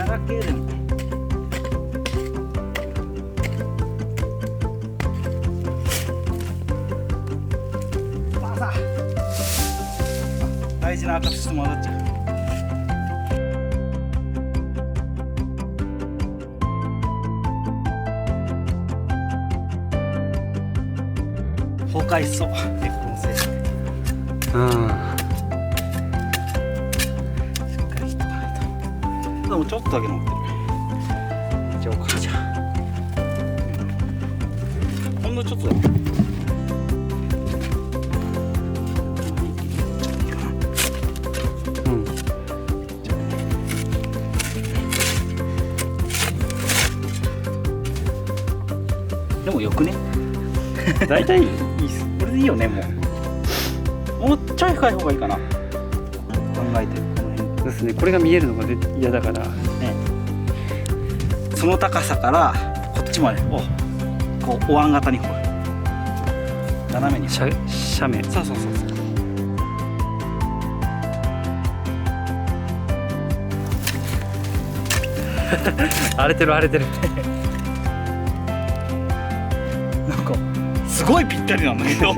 らけるの。大事な赤土と混ざっちゃう。崩壊しそう。結婚せいで。うん。しっかりしとかないと。でもちょっとだけ乗ってる。じゃあお母ちゃん。ほんのちょっとだ。でもよくね。大体いいっす。これでいいよね。もうちょい深い方がいいかな。考えてるこの辺ですね。これが見えるのが嫌だから。ね。その高さからこっちまでをこうお椀型に掘る。斜めに斜面。そうそうそうそう。荒れてる荒れてる。なんかすごいぴったりなんだけど。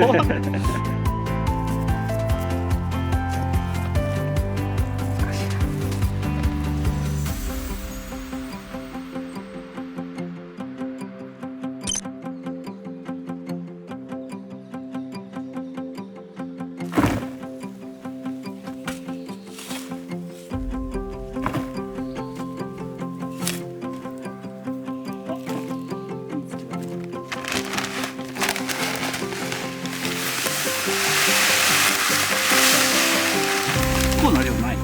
結構な量ない。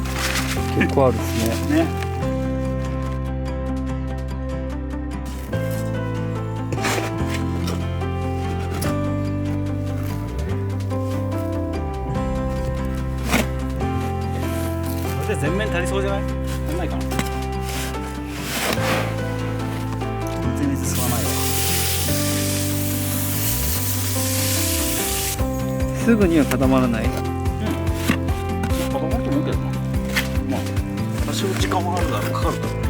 結構あるっすね。ね。これで全面足りそうじゃない？足んないかな。全然進まないわ。すぐには固まらない。固まってもいいけどな。まあ多少時間はあるだろう、かかるだろうね。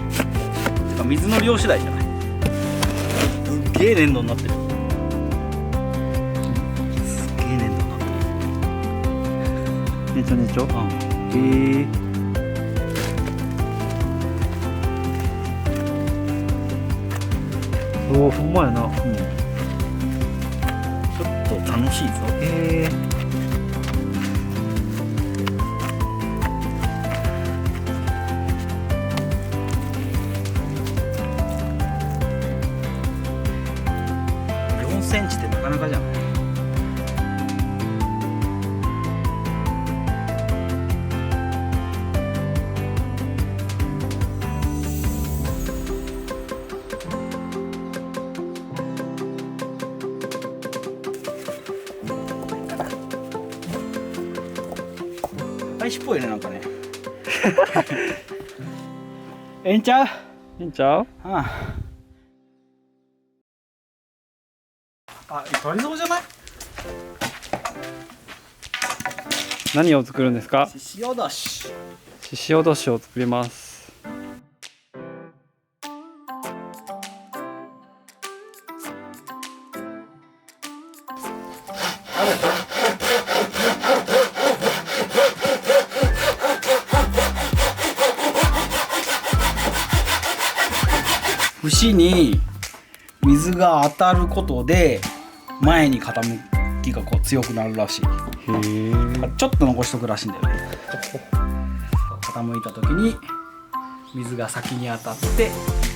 てか水の量次第じゃない。すっげえ粘土になってる。すっげえ粘土になってる。ねちょねちょ。おお、ほんまやな。ちょっと楽しいぞ。4センチってなかなかじゃない。大使っぽいね、なんかね。ええんちゃう？いいんちゃう？ああ、取りそうじゃない？何を作るんですか？塩だし。ししおどしを作ります。節に水が当たることで前に傾きがこう強くなるらしい。へえ。ちょっと残しとくらしいんだよね。傾いた時に水が先に当たって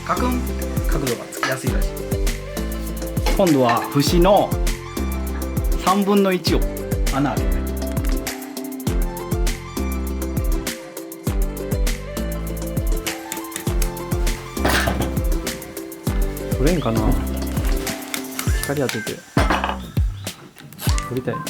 カクンって角度がつきやすいらしい。今度は節の3分の1を穴開けて。取れんかな。光当てて取りたいな。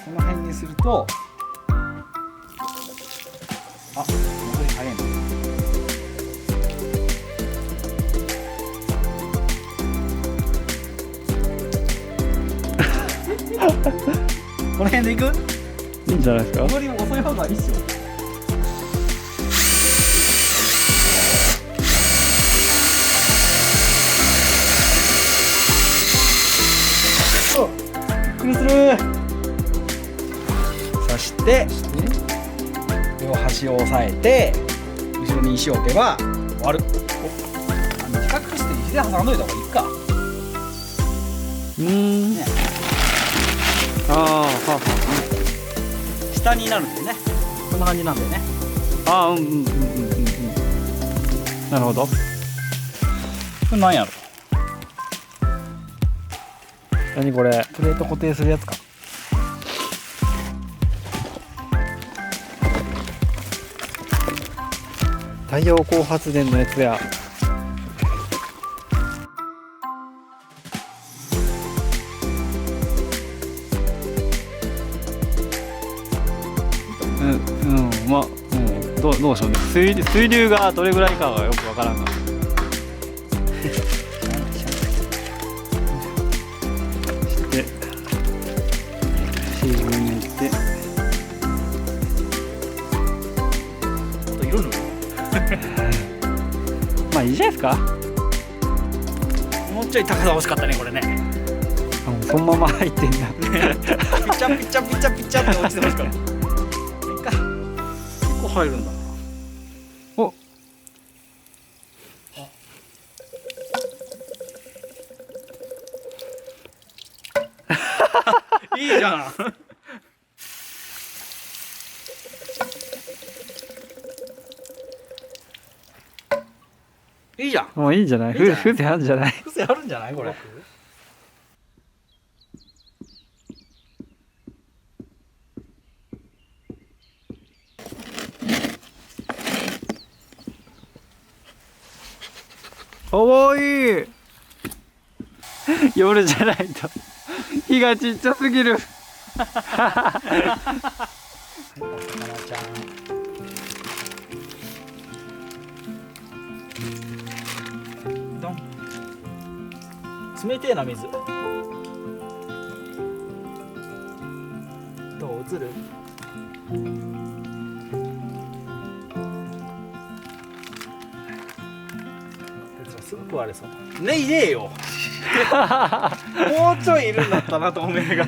この辺にすると、あ、戻り早いね。 。ここの辺でいく？いいんじゃないですか。よりも遅い方がいいっすよ。びっくりする。そして両端を押さえて後ろに石を置けば終わる。短くして石で挟んどいた方がいいか。ね、ああ、はあは下になるんでね。こんな感じなんだよね。あ。ああ、うんうんうんうんうん。なるほど。これなんやろ。何これ。プレート固定するやつか。太陽光発電のやつや。まあ、どうでしょうね。水流がどれぐらいかがよくわからんが。して沈めて、あと色塗る。まあいいじゃないですか。もうちょい高さ欲しかったねこれね。そのまま入ってんだ。ピチャピチャピチャピチャって落ちてますから。いいか。結構入るんだな。お。いいじゃん。いいじゃん。もういいんじゃない？いいんじゃない？風情あるんじゃない？癖あるんじゃないこれ。かわいい。夜じゃないと火がちっちゃすぎる。かなちゃん。ドン。冷てえな水。どう映る？すぐ食われそう。ねいねえよ。もうちょいいるんだったな透明が。